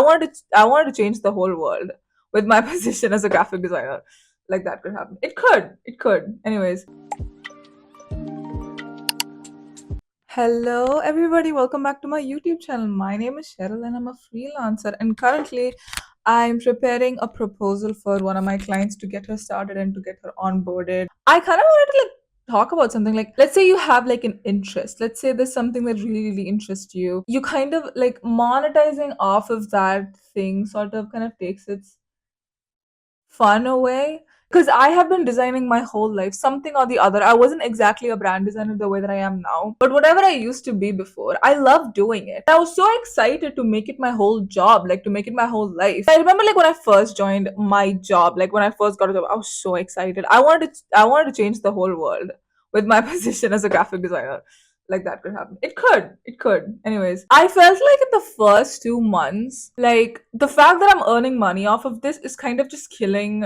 I wanted to change the whole world with my position as a graphic designer. Like that could happen. It could. Anyways, hello everybody. Welcome back to my YouTube channel. My name is Cheryl and I'm a freelancer. And currently, I'm preparing a proposal for one of my clients to get her started and to get her onboarded. I kind of wanted to talk about something like, let's say you have like an interest. Let's say there's something that really interests you. You kind of like monetizing off of that thing sort of kind of takes its fun away, because I have been designing my whole life something or the other. I wasn't exactly a brand designer the way that I am now, but whatever I used to be before, I love doing it. I was so excited to make it my whole job, like to make it my whole life. I remember like when I first joined my job, like when I first got a job, I was so excited. I wanted to change the whole world with my position as a graphic designer. Like that could happen. It could. Anyways, I felt like in the first 2 months, like the fact that I'm earning money off of this is kind of just killing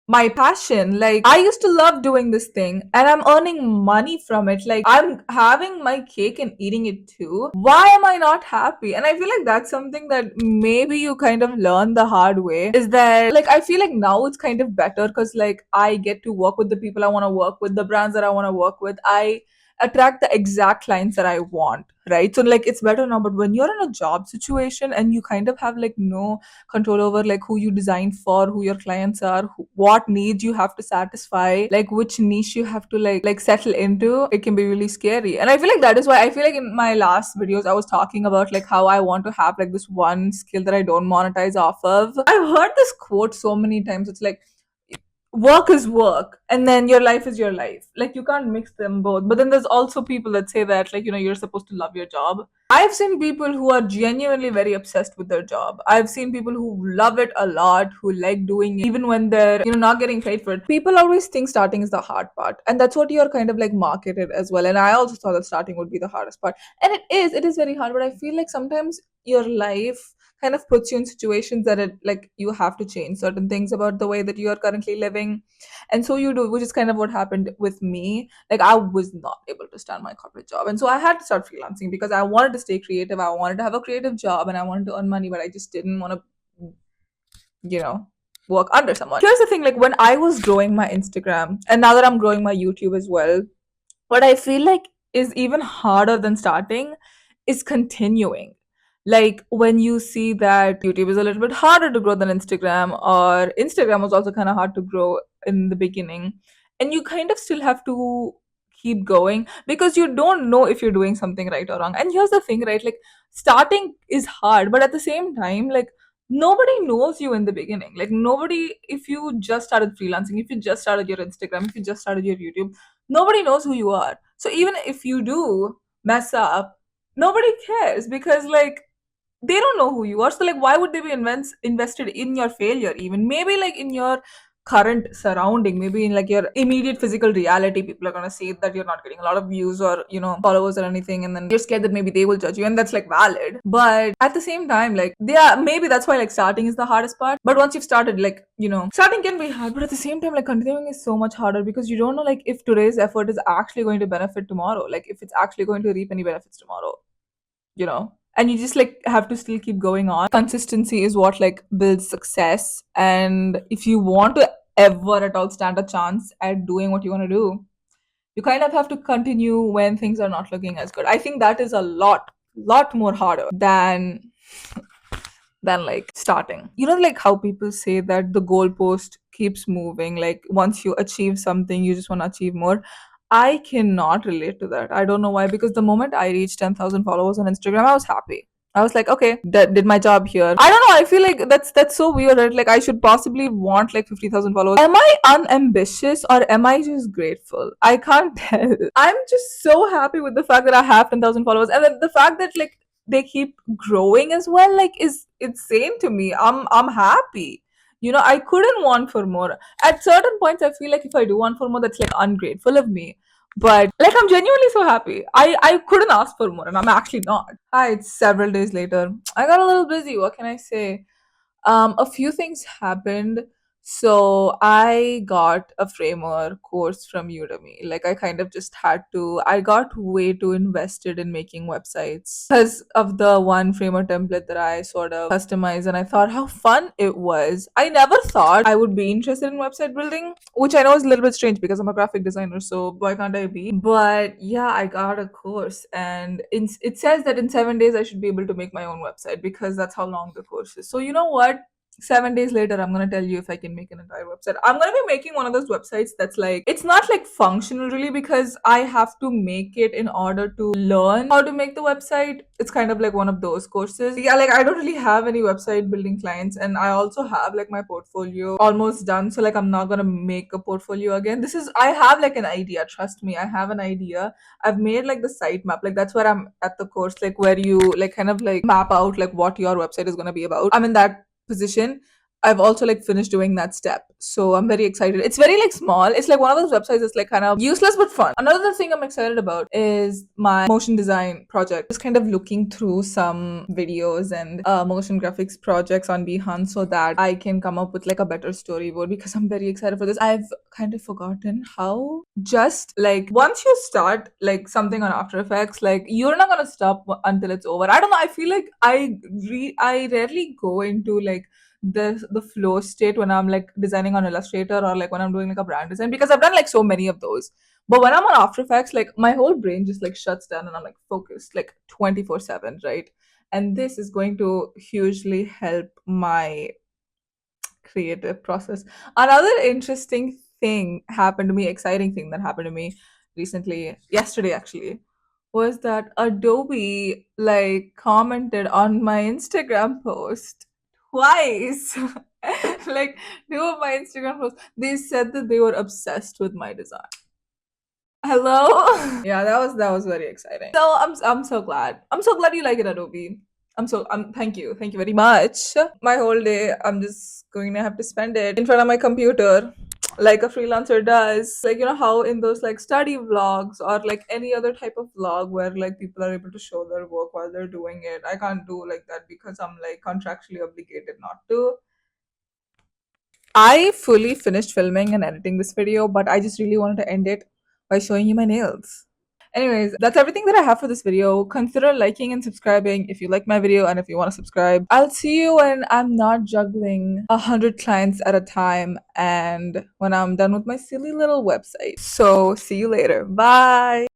my passion. Like I used to love doing this thing and I'm earning money from it. Like I'm having my cake and eating it too. Why am I not happy? And I feel like that's something that maybe you kind of learn the hard way, is that like I feel like now it's kind of better because like I get to work with the people I want to work with, the brands that I want to work with. I attract the exact clients that I want, right? So like it's better now. But when you're in a job situation and you kind of have like no control over like who you design for, who your clients are, what needs you have to satisfy, like which niche you have to like settle into, it can be really scary. And I feel like that is why I feel like in my last videos I was talking about like how I want to have like this one skill that I don't monetize off of. I've heard this quote so many times. It's like work is work and then your life is your life. Like you can't mix them both. But then there's also people that say that like, you're supposed to love your job. I've seen people who are genuinely very obsessed with their job. I've seen people who love it a lot, who like doing it even when they're not getting paid for it. People always think starting is the hard part, and that's what you're kind of like marketed as well. And I also thought that starting would be the hardest part, and it is very hard. But I feel like sometimes your life kind of puts you in situations that it like you have to change certain things about the way that you are currently living, and so you do, which is kind of what happened with me. Like I was not able to stand my corporate job, and so I had to start freelancing because I wanted to stay creative. I wanted to have a creative job and I wanted to earn money, but I just didn't want to you know work under someone. Here's the thing, like when I was growing my Instagram and now that I'm growing my YouTube as well, what I feel like is even harder than starting is continuing. Like when you see that YouTube is a little bit harder to grow than Instagram, or Instagram was also kind of hard to grow in the beginning, and you kind of still have to keep going because you don't know if you're doing something right or wrong. And here's the thing, right? Like starting is hard, but at the same time, like nobody knows you in the beginning. Like nobody, if you just started freelancing, if you just started your Instagram, if you just started your YouTube, nobody knows who you are. So even if you do mess up, nobody cares because like they don't know who you are. So like why would they be invested in your failure? Even maybe like in your current surrounding, maybe in like your immediate physical reality, people are going to see that you're not getting a lot of views or followers or anything, and then you're scared that maybe they will judge you, and that's like valid. But at the same time, like yeah, maybe that's why like starting is the hardest part. But once you've started, like starting can be hard, but at the same time, like continuing is so much harder because you don't know like if today's effort is actually going to benefit tomorrow, like if it's actually going to reap any benefits tomorrow, and you just like have to still keep going on. Consistency is what like builds success, and if you want to ever at all stand a chance at doing what you want to do, you kind of have to continue when things are not looking as good. I think that is a lot more harder than like starting. Like how people say that the goalpost keeps moving, like once you achieve something you just want to achieve more. I cannot relate to that. I don't know why, because the moment I reached 10,000 followers on Instagram, I was happy. I was like, okay, that did my job here. I don't know. I feel like that's so weird, right? Like I should possibly want like 50,000 followers. Am I unambitious or am I just grateful? I can't tell. I'm just so happy with the fact that I have 10,000 followers, and then the fact that like they keep growing as well, like is insane to me. I'm happy. I couldn't want for more. At certain points I feel like if I do want for more, that's like ungrateful of me. But like I'm genuinely so happy. I couldn't ask for more, and I'm actually not. Hi, it's several days later. I got a little busy. What can I say? A few things happened. So I got a framework course from Udemy. Like I kind of just had to, I got way too invested in making websites because of the one framework template that I sort of customized, and I thought how fun it was. I never thought I would be interested in website building, which I know is a little bit strange because I'm a graphic designer, so why can't I be? But yeah, I got a course, and it says that in 7 days I should be able to make my own website because that's how long the course is. So you know what? 7 days later, I'm gonna tell you if I can make an entire website. I'm gonna be making one of those websites that's like, it's not like functional really because I have to make it in order to learn how to make the website. It's kind of like one of those courses. Yeah, like I don't really have any website building clients, and I also have like my portfolio almost done. So like I'm not gonna make a portfolio again. This is, I have like an idea. Trust me, I have an idea. I've made like the site map. Like that's where I'm at the course, like where you like kind of like map out like what your website is gonna be about. I'm in that position. I've also like finished doing that step. So I'm very excited. It's very like small. It's like one of those websites that's like kind of useless but fun. Another thing I'm excited about is my motion design project. Just kind of looking through some videos and motion graphics projects on Behance so that I can come up with like a better storyboard because I'm very excited for this. I've kind of forgotten how just like once you start like something on After Effects, like you're not gonna stop until it's over. I don't know. I feel like I rarely go into like the flow state when I'm like designing on Illustrator or like when I'm doing like a brand design because I've done like so many of those. But when I'm on After Effects, like my whole brain just like shuts down and I'm like focused like 24/7, right? And this is going to hugely help my creative process. Another interesting thing happened to me, exciting thing that happened to me recently, yesterday actually, was that Adobe like commented on my Instagram post twice. Like two of my Instagram posts, they said that they were obsessed with my design. Hello? Yeah, that was very exciting. So I'm so glad. I'm so glad you like it, Adobe. Thank you. Thank you very much. My whole day I'm just going to have to spend it in front of my computer like a freelancer does. Like you know how in those like study vlogs or like any other type of vlog where like people are able to show their work while they're doing it. I can't do like that because I'm like contractually obligated not to. I fully finished filming and editing this video, but I just really wanted to end it by showing you my nails. Anyways, that's everything that I have for this video. Consider liking and subscribing if you like my video and if you want to subscribe. I'll see you when I'm not juggling 100 clients at a time and when I'm done with my silly little website. So see you later. Bye.